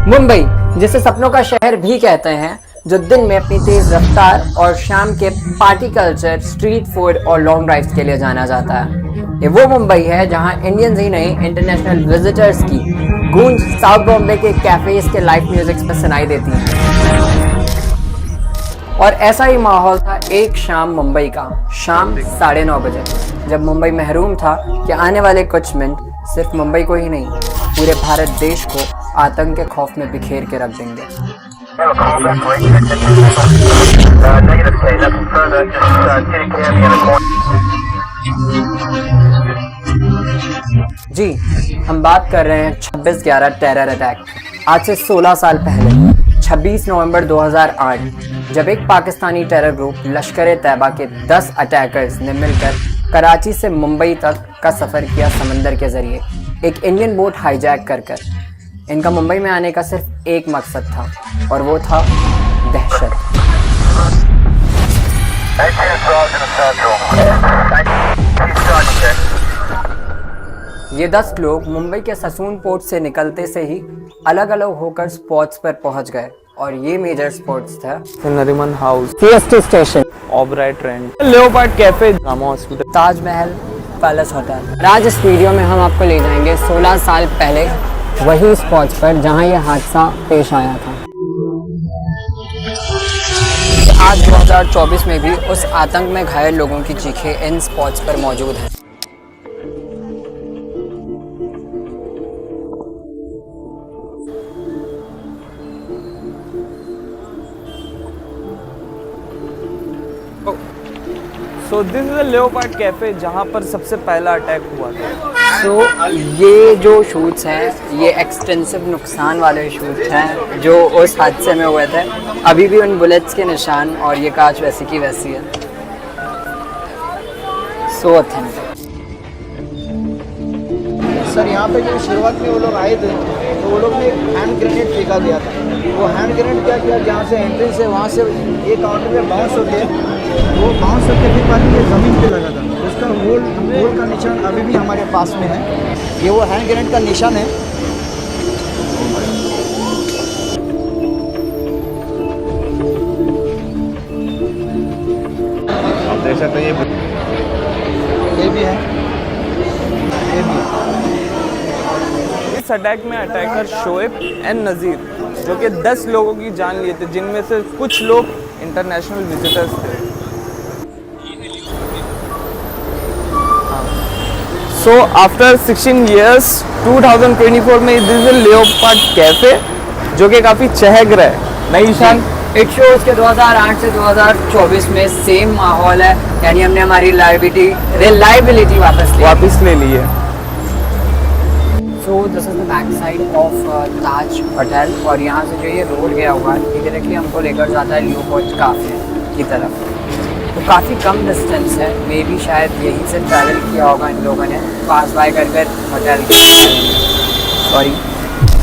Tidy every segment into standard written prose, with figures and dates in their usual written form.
मुंबई, जिसे सपनों का शहर भी कहते हैं, जो दिन में अपनी तेज रफ्तार और शाम के पार्टी कल्चर, स्ट्रीट फूड और लॉन्ग ड्राइव्स के लिए जाना जाता है। ये वो मुंबई है जहां इंडियंस ही नहीं, इंटरनेशनल विजिटर्स की गूंज साउथ बॉम्बे के कैफेज के लाइव म्यूजिक में सुनाई देती है। और ऐसा ही माहौल था एक शाम मुंबई का, शाम 9:30 बजे, जब मुंबई महरूम था कि आने वाले कुछ मिनट सिर्फ मुंबई को ही नहीं, पूरे भारत देश को आतंक के खौफ में बिखेर के रख देंगे। जी, हम बात कर रहे हैं 26/11 टेरर अटैक। आज से 16 साल पहले 26 नवंबर 2008, जब एक पाकिस्तानी टेरर ग्रुप लश्कर-ए-तैयबा के 10 अटैकर्स ने मिलकर कराची से मुंबई तक का सफर किया समंदर के जरिए, एक इंडियन बोट हाईजैक कर। इनका मुंबई में आने का सिर्फ एक मकसद था, और वो था दहशत। ये 10 लोग मुंबई के ससून पोर्ट से निकलते से ही अलग अलग होकर स्पॉट्स पर पहुंच गए, और ये मेजर स्पॉट्स थे Nariman house, CST station, Oberoi Trident, Leopold cafe, Cama hospital, Taj Mahal, palace hotel. आज इस वीडियो में हम आपको ले जाएंगे 16 साल पहले वही स्पॉट्स पर जहां ये हादसा पेश आया था। आज 2024 में भी उस आतंक में घायल लोगों की चीखें इन स्पॉट्स पर मौजूद हैं। So this is a leopard cafe जहाँ पर सबसे पहला अटैक हुआ था। तो ये जो शूट्स हैं, ये एक्सटेंसिव नुकसान वाले शूट्स हैं जो उस हादसे में हुए थे। अभी भी उन बुलेट्स के निशान और ये कांच वैसी की वैसी है। सो ऑथेंटिक। सर यहाँ पे जो शुरुआत में वो लोग आए थे, तो वो लोग ने हैंड ग्रेनेड फेंका दिया था। वो हैंड ग्रेनेड क्या किया, जहाँ से एंट्रेंस है वहाँ से एक काउंटर में बाउंस होके, वो बाउंस होके फिर बाद में ज़मीन पे लगा था। उसका होल का निशान अभी भी हमारे पास में है। ये वो हैंड ग्रेनेड का निशान है। आप देख सकते हैं ये भी है, ये भी है। इस अटैक में अटैकर शोएब एंड नज़ीर, जो कि 10 लोगों की जान लिए थे, जिनमें से कुछ लोग इंटरनेशनल विजिटर्स थे। सो आफ्टर 16 years 2024 में दिस इज लेओपार्ड कैफे, जो कि काफ़ी चहक रहा है। नई शान इट शोज के 2008 से 2024 में सेम माहौल है, यानी हमने हमारी रिलायबिलिटी वापस ले ली है। So this is the back side of Taj hotel, और यहाँ से जो ये रोड गया हुआ है, डायरेक्टली हमको लेकर जाता है लेओपार्ड कैफे की तरफ। तो काफ़ी कम डिस्टेंस है, मे भी शायद यहीं से ट्रैवल किया होगा इन लोगों ने, पास बाय कर होटल के। सॉरी,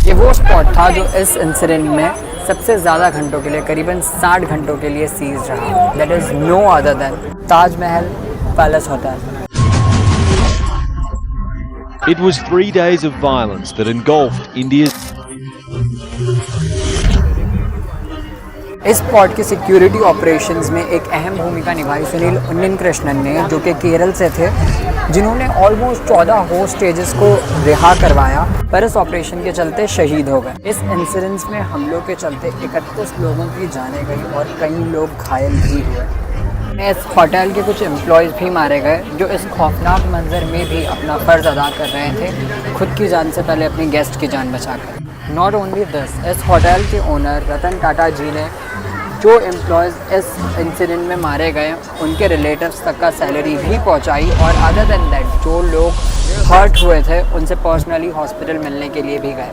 ये वो स्पॉट था जो इस इंसिडेंट में सबसे ज़्यादा घंटों के लिए, करीबन 60 घंटों के लिए सीज रहा। That is no other than Taj Mahal palace hotel. It was 3 days of violence that engulfed India's. इस स्पॉट की सिक्योरिटी ऑपरेशंस में एक अहम भूमिका निभाई सुनील उन्निकृष्णन ने, जो कि केरल से थे, जिन्होंने ऑलमोस्ट 14 होस्टेजेस को रिहा करवाया, पर इस ऑपरेशन के चलते शहीद हो गए। इस इंसिडेंस में हमलों के चलते 31 लोगों की जानें गई और कई लोग घायल भी हुए। इस होटल के कुछ एम्प्लॉयज़ भी मारे गए, जो इस खौफनाक मंजर में भी अपना फ़र्ज अदा कर रहे थे, खुद की जान से पहले अपनी गेस्ट की जान बचाकर। नॉट ओनली दिस, इस होटल के ओनर रतन टाटा जी ने जो एम्प्लॉयज़ इस इंसिडेंट में मारे गए, उनके रिलेटिव्स तक का सैलरी भी पहुंचाई, और अदर देन दैट जो लोग हर्ट हुए थे उनसे पर्सनली हॉस्पिटल मिलने के लिए भी गए।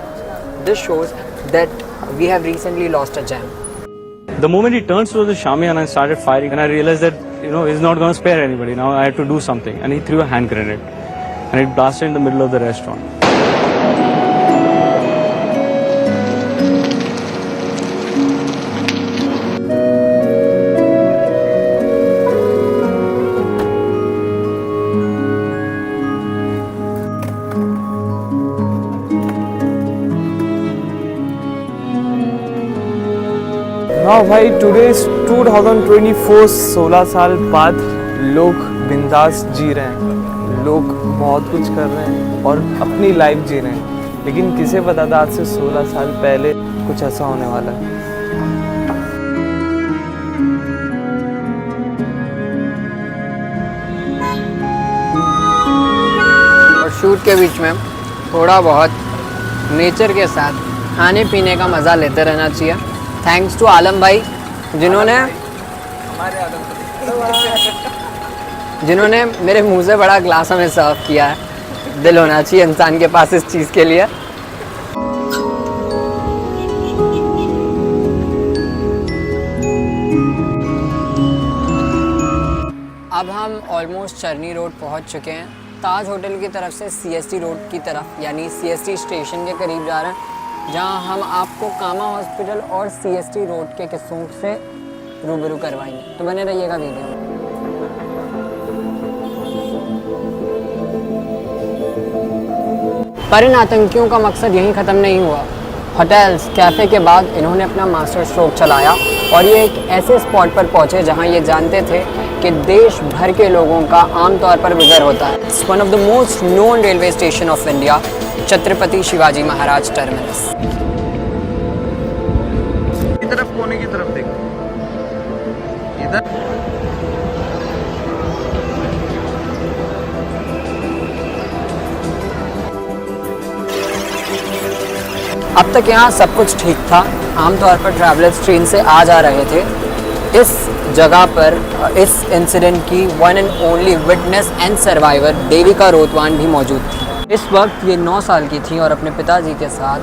This shows that we have recently lost a gem. The moment he turns towards the Shamiana and started firing, and I realized that, he's not going to spare anybody. Now I have to do something. And he threw a hand grenade. And it blasted in the middle of the restaurant. हाँ भाई, today is 2024, 16 साल बाद लोग बिंदास जी रहे हैं, लोग बहुत कुछ कर रहे हैं और अपनी लाइफ जी रहे हैं, लेकिन किसे पता था आज से 16 साल पहले कुछ ऐसा होने वाला है। और शूट के बीच में थोड़ा बहुत नेचर के साथ खाने पीने का मज़ा लेते रहना चाहिए। थैंक्स टू आलम भाई जिन्होंने मेरे मुंह से बड़ा ग्लास हमें सर्व किया है। दिल होना चाहिए इंसान के पास इस चीज़ के लिए। अब हम ऑलमोस्ट चरनी रोड पहुंच चुके हैं। ताज होटल की तरफ से CST रोड की तरफ यानी CST स्टेशन के करीब जा रहे हैं, जहां हम आपको कामा हॉस्पिटल और CST रोड के किस्सों से रूबरू करवाएंगे। तो बने रहिएगा वीडियो में। पर इन आतंकियों का मकसद यहीं ख़त्म नहीं हुआ। होटल्स, कैफ़े के बाद इन्होंने अपना मास्टर स्ट्रोक चलाया और ये एक ऐसे स्पॉट पर पहुंचे जहां ये जानते थे कि देश भर के लोगों का आमतौर पर गुजर होता है। It's one of the most known railway station of India, Chhatrapati Shivaji Maharaj terminus. की तरफ, कोने की तरफ देख, इधर अब तक यहाँ सब कुछ ठीक था। आमतौर पर ट्रैवलर्स ट्रेन से आ जा रहे थे। इस जगह पर इस इंसिडेंट की one and only witness and survivor Devika Rotawan भी मौजूद थी। इस वक्त ये 9 साल की थी और अपने पिताजी के साथ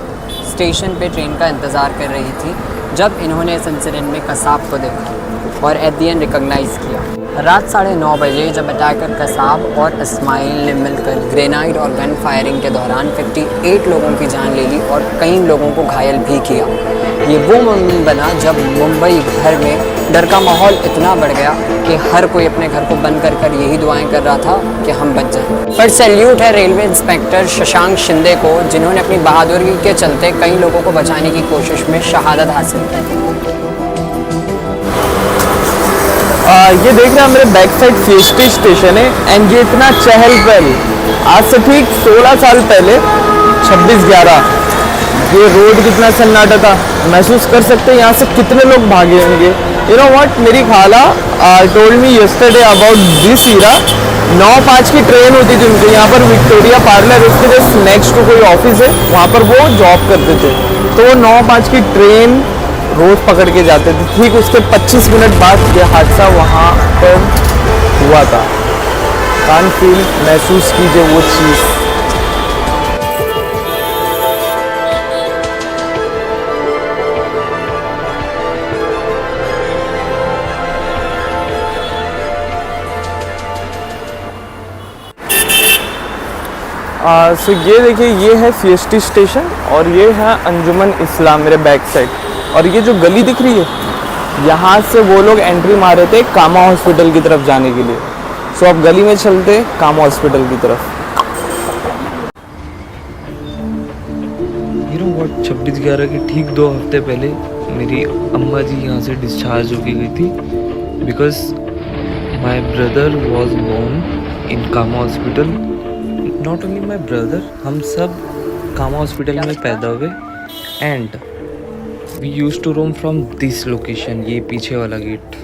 स्टेशन पे ट्रेन का इंतज़ार कर रही थी जब इन्होंने इस इंसिडेंट में कसाब को देखा और एट द एंड रिकॉग्नाइज किया। रात 9:30 बजे जब अटैकर कसाब और इस्माइल ने मिलकर ग्रेनाइड और गन फायरिंग के दौरान 58 लोगों की जान ले ली और कई लोगों को घायल भी किया। ये वो मोमेंट बना जब मुंबई भर में डर का माहौल इतना बढ़ गया कि हर कोई अपने घर को बंद कर यही दुआएं कर रहा था कि हम बच जाएं। पर सैल्यूट है रेलवे इंस्पेक्टर शशांक शिंदे को, जिन्होंने अपनी बहादुरी के चलते कई लोगों को बचाने की कोशिश में शहादत हासिल की। ये देख रहे हैं मेरे बैक साइड CST स्टेशन है एंड ये इतना चहल पहल। आज से ठीक 16 साल पहले 26/11 ये रोड कितना सन्नाटा था, महसूस कर सकते हैं यहाँ से कितने लोग भागे होंगे। यू नो व्हाट, मेरी खाला told me yesterday about this era. 9:05 की ट्रेन होती थी उनके यहाँ पर, विक्टोरिया पार्लर उसके जस्ट नेक्स्ट टू कोई ऑफिस है, वहाँ पर वो जॉब करते थे। तो वो 9:05 की ट्रेन रोज पकड़ के जाते थे। ठीक उसके 25 मिनट बाद ये हादसा वहाँ पर हुआ था। कान फील, महसूस कीजिए वो चीज़। सो ये देखिए, ये है CST स्टेशन और ये है अंजुमन इस्लाम मेरे बैक साइड। और ये जो गली दिख रही है, यहाँ से वो लोग एंट्री मारे थे कामा हॉस्पिटल की तरफ जाने के लिए। सो अब गली में चलते कामा हॉस्पिटल की तरफ। यू नो व्हाट, 26/11 के ठीक 2 हफ्ते पहले मेरी अम्मा जी यहाँ से डिस्चार्ज होके गई थी because my brother was born in Cama hospital. Not only my brother, हम सब कामा हॉस्पिटल में पैदा हुए and we use to roam from this location, ये पीछे वाला गेट।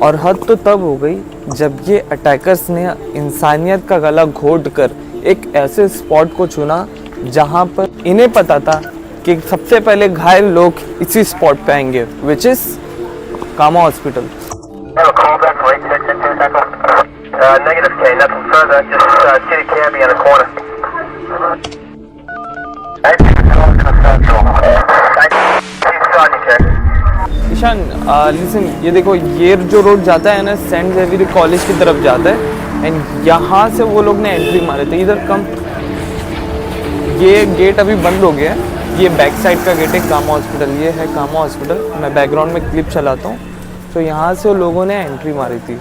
और हद तो तब हो गई जब ये अटैकर्स ने इंसानियत का गला घोट कर एक ऐसे स्पॉट को चुना जहां पर इन्हें पता था कि सबसे पहले घायल लोग इसी स्पॉट पे आएंगे, which is Cama hospital. Ishaan, listen, ये देखो, ये जो रोड जाता है ना सेंट जेवियर कॉलेज की तरफ जाता है एंड यहाँ से वो लोग ने एंट्री मारे थे। इधर कम, ये गेट अभी बंद हो गया है। ये बैक साइड का गेट है कामा हॉस्पिटल, ये है कामा हॉस्पिटल। मैं बैकग्राउंड में क्लिप चलाता हूँ तो यहाँ से लोगों ने एंट्री मारी थी।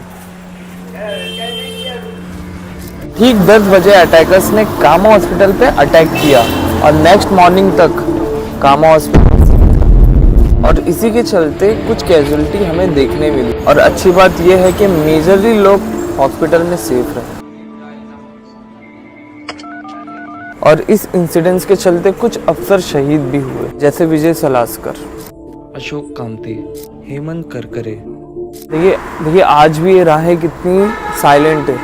ठीक 10 बजे अटैकर्स ने कामा हॉस्पिटल पे अटैक किया और नेक्स्ट मॉर्निंग तक कामा हॉस्पिटल, और इसी के चलते कुछ कैजुअलिटी हमें देखने मिली। और अच्छी बात यह है कि मेजरली लोग हॉस्पिटल में सेफ रहे। और इस इंसिडेंट्स के चलते कुछ अफसर शहीद भी हुए, जैसे विजय सलास्कर, अशोक कामते, हेमंत करकरे। देखिए आज भी ये राहें कितनी साइलेंट है।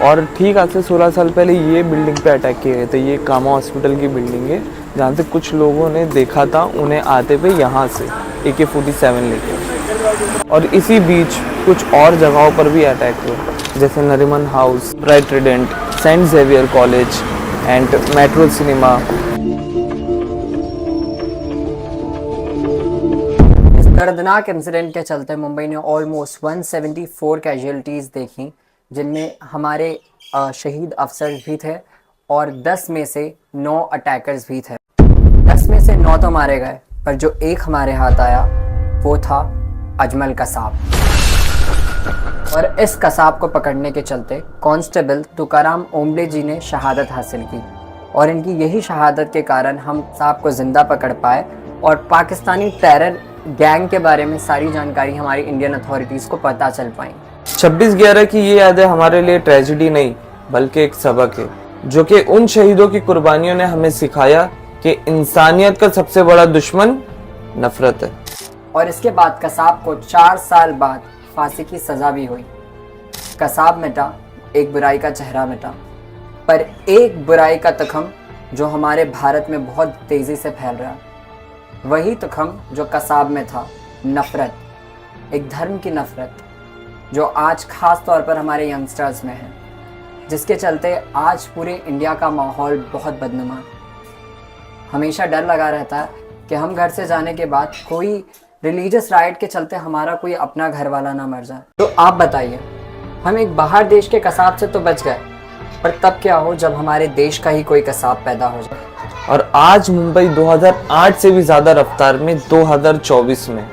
और ठीक आज से 16 साल पहले ये बिल्डिंग पे अटैक किए गए थे। ये कामा हॉस्पिटल की बिल्डिंग है जहाँ से कुछ लोगों ने देखा था उन्हें आते पे यहाँ से AK-47 लेके। और इसी बीच कुछ और जगहों पर भी अटैक हुए, जैसे Nariman house, bright trident, saint Xavier college and metro cinema. दर्दनाक इंसिडेंट के चलते मुंबई ने ऑलमोस्ट 174 कैजुअलिटीज़ देखी, जिनमें हमारे शहीद अफसर भी थे और 10 में से 9 अटैकर्स भी थे। 10 में से 9 तो मारे गए, पर जो एक हमारे हाथ आया वो था अजमल कसाब। और इस कसाब को पकड़ने के चलते कांस्टेबल तुकाराम ओम्बले जी ने शहादत हासिल की, और इनकी यही शहादत के कारण हम कसाब को ज़िंदा पकड़ पाए और पाकिस्तानी टेरर गैंग के बारे में सारी जानकारी हमारी इंडियन अथॉरिटीज़ को पता चल पाई। 26/11 की ये यादें हमारे लिए ट्रेजिडी नहीं बल्कि एक सबक है, जो कि उन शहीदों की कुर्बानियों ने हमें सिखाया कि इंसानियत का सबसे बड़ा दुश्मन नफरत है। और इसके बाद कसाब को 4 साल बाद फांसी की सज़ा भी हुई। कसाब मिटा, एक बुराई का चेहरा मिटा, पर एक बुराई का तखम जो हमारे भारत में बहुत तेज़ी से फैल रहा, वही तखम जो कसाब में था, नफ़रत, एक धर्म की नफ़रत, जो आज ख़ास तौर पर हमारे यंगस्टर्स में है, जिसके चलते आज पूरे इंडिया का माहौल बहुत बदनुमा। हमेशा डर लगा रहता है कि हम घर से जाने के बाद कोई रिलीजियस राइट के चलते हमारा कोई अपना घर वाला ना मर जाए। तो आप बताइए, हम एक बाहर देश के कसाब से तो बच गए, पर तब क्या हो जब हमारे देश का ही कोई कसाब पैदा हो जाए। और आज मुंबई 2008 से भी ज़्यादा रफ्तार में 2024 में,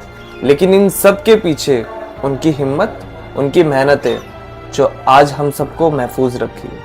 लेकिन इन सब के पीछे उनकी हिम्मत, उनकी मेहनत है जो आज हम सबको महफूज रखी है।